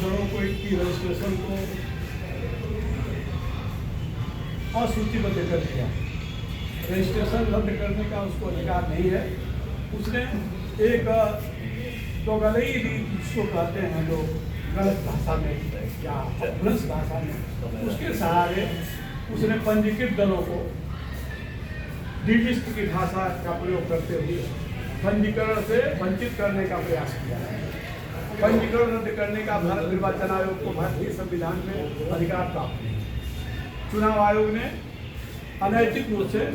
दलों को की रजिस्ट्रेशन को असूचीबद्ध कर दिया। रजिस्ट्रेशन रद्द करने का उसको अधिकार नहीं है। उसने एक तो गलई जिसको कहते हैं लोग गलत भाषा में या भ्रष्ट भाषा में, उसके सहारे उसने पंजीकृत दलों को डिलिस्ट की भाषा का प्रयोग करते हुए पंजीकरण से वंचित करने का प्रयास किया है। पंजीकरण रद्द करने का भारत निर्वाचन आयोग को भारतीय संविधान में अधिकार प्राप्त है। चुनाव आयोग ने अनैतिक रूप से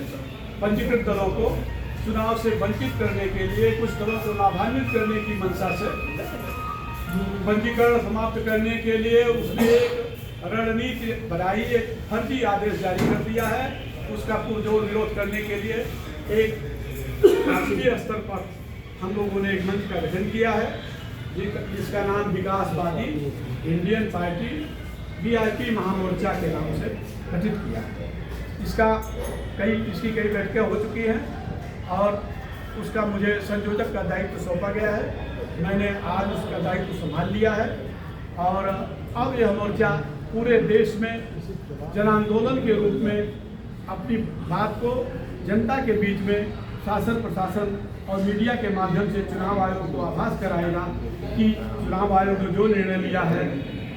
पंजीकृत दलों को चुनाव से वंचित करने के लिए, कुछ दलों को लाभान्वित करने की मंशा से पंजीकरण समाप्त करने के लिए उसने एक रणनीति बनाई, एक फर्जी आदेश जारी कर दिया है। उसका पुरजोर विरोध करने के लिए एक राष्ट्रीय स्तर पर हम लोगों ने एक मंच का गठन किया है, जिसका नाम विकासवादी इंडियन पार्टी VIP महामोर्चा के नाम से गठित किया है। इसकी कई बैठकें हो चुकी हैं और उसका मुझे संयोजक का दायित्व सौंपा गया है। मैंने आज उसका दायित्व संभाल लिया है और अब यह मोर्चा पूरे देश में जन आंदोलन के रूप में अपनी बात को जनता के बीच में शासन प्रशासन और मीडिया के माध्यम से चुनाव आयोग को आभास कराएगा कि चुनाव आयोग ने जो निर्णय लिया है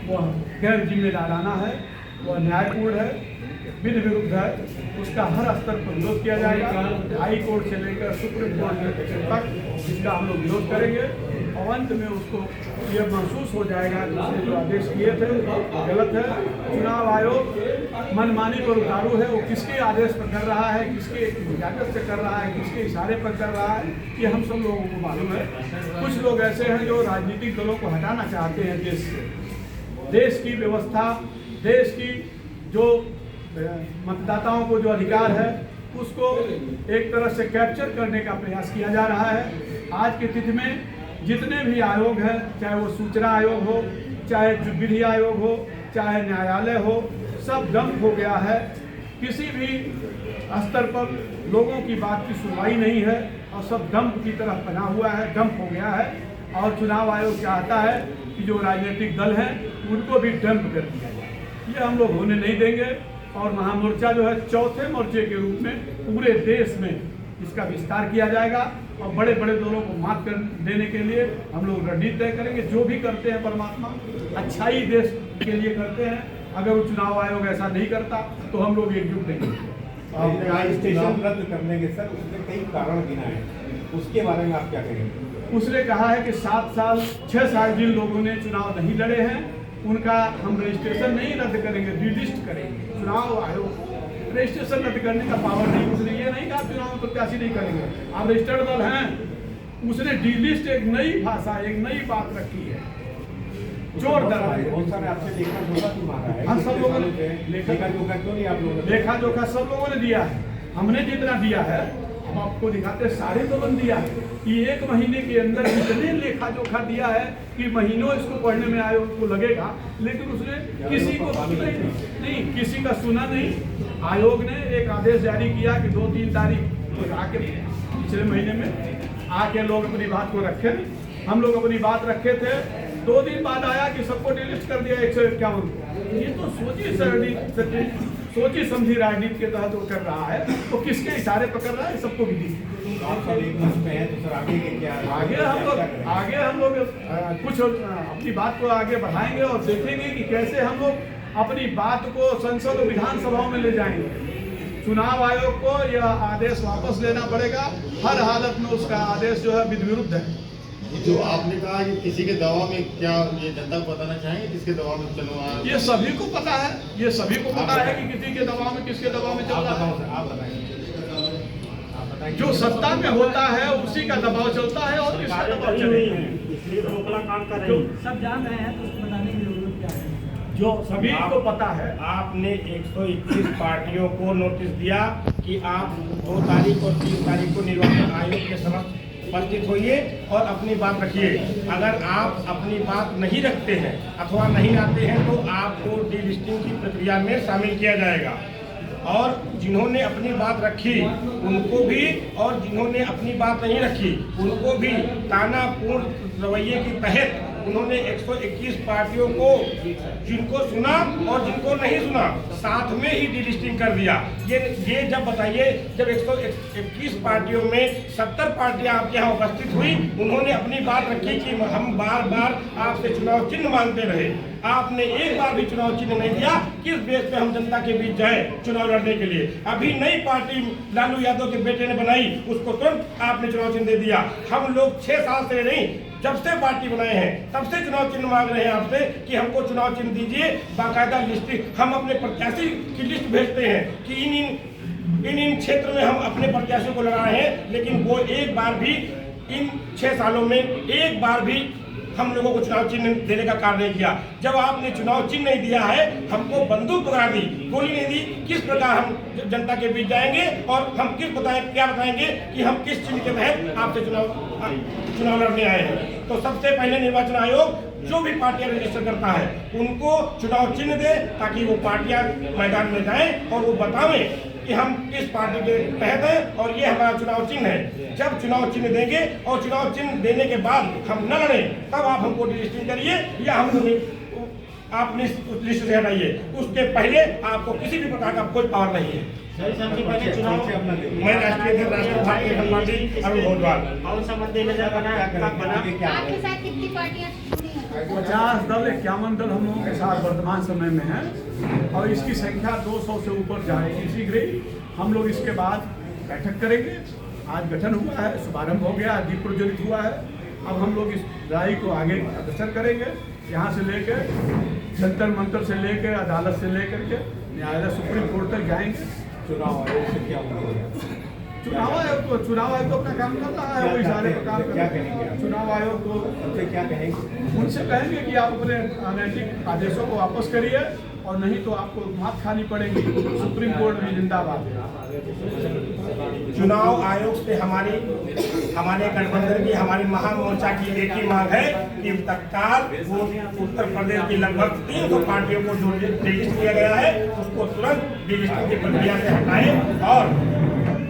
वह गैर जिम्मेदाराना है, वह न्यायपूर्ण है, विधि विरुद्ध है। उसका हर स्तर पर विरोध किया जाएगा, हाई कोर्ट से लेकर सुप्रीम कोर्ट तक जिसका हम लोग विरोध करेंगे और अंत में उसको यह महसूस हो जाएगा कि उसने जो आदेश किए थे वो गलत है। चुनाव आयोग मनमानी पर उतारू है, वो किसके आदेश पर कर रहा है, किसके इजाजत से कर रहा है, किसके इशारे पर कर रहा है, ये हम सब लोगों को मालूम है। कुछ लोग ऐसे हैं जो राजनीतिक दलों को हटाना चाहते हैं देश से। देश की व्यवस्था, देश की जो मतदाताओं को जो अधिकार है उसको एक तरह से कैप्चर करने का प्रयास किया जा रहा है। आज की तिथि में जितने भी आयोग हैं, चाहे वो सूचना आयोग हो, चाहे विधि आयोग हो, चाहे न्यायालय हो, सब डंप हो गया है। किसी भी स्तर पर लोगों की बात की सुनवाई नहीं है और सब डंप की तरफ बना हुआ है, डंप हो गया है। और चुनाव आयोग चाहता है कि जो राजनीतिक दल हैं उनको भी डंप कर दिया जाए। ये हम लोग होने नहीं देंगे और महामोर्चा जो है चौथे मोर्चे के रूप में पूरे देश में इसका विस्तार किया जाएगा और बड़े बड़े दलों को मात कर देने के लिए हम लोग रणनीति तय करेंगे। जो भी करते हैं परमात्मा अच्छाई देश के लिए करते हैं। अगर वो चुनाव आयोग ऐसा नहीं करता तो हम लोग एकजुट नहीं होंगे। रजिस्ट्रेशन रद्द करने के सर उसने कई कारण गिनाए, उसके बारे में आप क्या कहेंगे? उसने कहा है कि 7 साल 6 साल जिन लोगों ने चुनाव नहीं लड़े हैं उनका हम रजिस्ट्रेशन नहीं रद्द करेंगे, डिलिस्ट करेंगे। चुनाव आयोग रजिस्ट्रेशन रद्द करने का पावर नहीं, उसने ये नहीं कहा चुनाव प्रत्याशी नहीं करेंगे। आप रजिस्टर्ड दल हैं, उसने डिलिस्ट एक नई भाषा, एक नई बात रखी है। जोर दर बहुत सारे आपसे लेखा जोखा क्यों मांगा है? हम सब लोगों ने लेखा जोखा क्यों नहीं आप लोगों ने? लेखा जोखा सब लोगों ने दिया है। हमने जितना दिया है हम आपको दिखाते, सारे दलों ने दिया है कि 1 महीने के अंदर इतने लेखा जोखा दिया है कि महीनों इसको पढ़ने में आयोग को लगेगा, लेकिन उसने किसी को नहीं, किसी का सुना नहीं। आयोग ने एक आदेश जारी किया कि 2-3 तारीख को आके पिछले महीने में आके लोग अपनी बात को रखे। हम लोग अपनी बात रखे थे, 2 दिन बाद आया कि सबको डिलीट कर दिया 151 को। ये तो सोची समझी राजनीति के तहत वो कर रहा है, तो किसके इशारे पर कर रहा है सबको भी आप सब एक मंच में हैं तो सर आगे के क्या? आगे हम लोग कुछ अपनी बात को आगे बढ़ाएंगे और देखेंगे कि कैसे हम लोग अपनी बात को संसद और विधानसभाओं में ले जाएंगे। चुनाव आयोग को यह आदेश वापस लेना पड़ेगा, हर हालत में उसका आदेश जो है विधि विरुद्ध है। जो आपने कहा कि किसी के दबाव में, क्या ये जनता को बताना चाहेंगे किसके दबाव में चल रहा है? ये सभी को पता है, ये सभी को पता है कि किसी के दबाव में, किसके दबाव में चल रहा है। आप बताएंगे। जो सत्ता में होता है उसी का दबाव चलता है और किसका दबाव चलेगा, इसलिए रोकला काम कर रहे हैं। सब जान रहे हैं तो उसको बताने की जरूरत क्या है? जो सभी को पता है। आपने 121 पार्टियों को नोटिस दिया कि आप 2 तारीख और 3 तारीख को निर्वाचन आयोग के समक्ष उपस्थित होइए और अपनी बात रखिए। अगर आप अपनी बात नहीं रखते हैं अथवा नहीं आते हैं तो आपको डीलिस्टिंग की प्रक्रिया में शामिल किया जाएगा। और जिन्होंने अपनी बात रखी उनको भी, और जिन्होंने अपनी बात नहीं रखी उनको भी तानापूर्ण रवैये के तहत उन्होंने 121 पार्टियों को, जिनको सुना और जिनको नहीं सुना, साथ में ही डिलिस्टिंग कर दिया। ये जब बताइए, जब 121 पार्टियों में 70 पार्टियां आपके यहाँ उपस्थित हुई, उन्होंने अपनी बात रखी कि हम बार बार आपसे चुनाव चिन्ह मांगते रहे, आपने एक बार भी चुनाव चिन्ह नहीं दिया। किस बेस पे हम जनता के बीच जाए चुनाव लड़ने के लिए? अभी नई पार्टी लालू यादव के बेटे ने बनाई, उसको तुरंत आपने चुनाव चिन्ह दे दिया। हम लोग 6 साल से नहीं, जब से पार्टी बनाए हैं तब से चुनाव चिन्ह मांग रहे हैं आपसे कि हमको चुनाव चिन्ह दीजिए। बाकायदा लिस्ट हम अपने प्रत्याशी की लिस्ट भेजते हैं कि इन क्षेत्र में हम अपने प्रत्याशियों को लड़ा रहे हैं, लेकिन वो एक बार भी इन 6 सालों में एक बार भी हम लोगों को चुनाव चिन्ह देने का कार्य नहीं किया। जब आपने चुनाव चिन्ह नहीं दिया है, हमको बंदूक पकड़ा दी, गोली नहीं दी, किस प्रकार हम जनता के बीच जाएंगे और हम क्या बताएंगे कि हम किस चिन्ह के तहत आपसे चुनाव लड़ने आए हैं? तो सबसे पहले निर्वाचन आयोग जो भी पार्टियां रजिस्टर करता है उनको चुनाव चिन्ह दे, ताकि वो पार्टियां मैदान में जाएं और वो बतावें कि हम किस पार्टी के तहत हैं और ये हमारा चुनाव चिन्ह है। जब चुनाव चिन्ह देंगे और चुनाव चिन्ह देने के बाद हम न लड़े, तब आप हमको डिलिस्टिंग करिए या आप लिस्ट से हटाइए। उसके पहले आपको किसी भी प्रकार का कोई पावर नहीं है। मैं राष्ट्रीय अध्यक्ष भारतीय जनता पार्टी अरुण भोजवाल। आपके साथ कितनी पार्टियां जुड़ी हैं? 50 दल 51 दल हम लोगों के साथ वर्तमान समय में है और इसकी संख्या 200 से ऊपर जाएगी शीघ्र ही। हम लोग इसके बाद बैठक करेंगे। आज गठन हुआ है, शुभारंभ हो गया, दीप प्रज्वलित हुआ है। अब हम लोग इस लड़ाई को आगे अग्रसर करेंगे, यहाँ से लेकर जंतर मंतर से लेकर अदालत से लेकर के न्यायालय सुप्रीम कोर्ट तक जाएंगे। चुनाव आयोग से क्या उम्मीद है? चुनाव आयोग तो अपना काम कर रहा है, वो इशारे पर काम कर क्या रहा कहेंगे? है। चुनाव आयोग को उनसे क्या कहेंगे? उनसे कहेंगे कि आप अपने अनैतिक आदेशों को वापस करिए और नहीं तो आपको मात खानी पड़ेगी। सुप्रीम कोर्ट में जिंदाबाद है। चुनाव आयोग से हमारे गठबंधन की, हमारी महामोर्चा की एक ही मांग है कि तत्काल वो उत्तर प्रदेश की लगभग 300 पार्टियों को जो डिलिस्ट किया गया है उसको तुरंत डिलिस्टिंग की प्रक्रिया से हटाएं और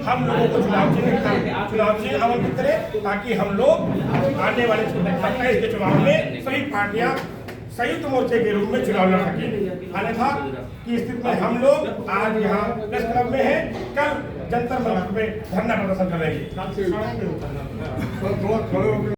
हम लोगों को चुनाव चिन्ह आवंटित करें, ताकि हम लोग आने वाले 27 के चुनाव में सभी पार्टियां संयुक्त मोर्चे के रूप में चुनाव लड़ सकें। अन्यथा की स्थिति में हम लोग आज यहाँ प्रेस क्लब में हैं, कल जंतर मंतर में धरना प्रदर्शन करेंगे।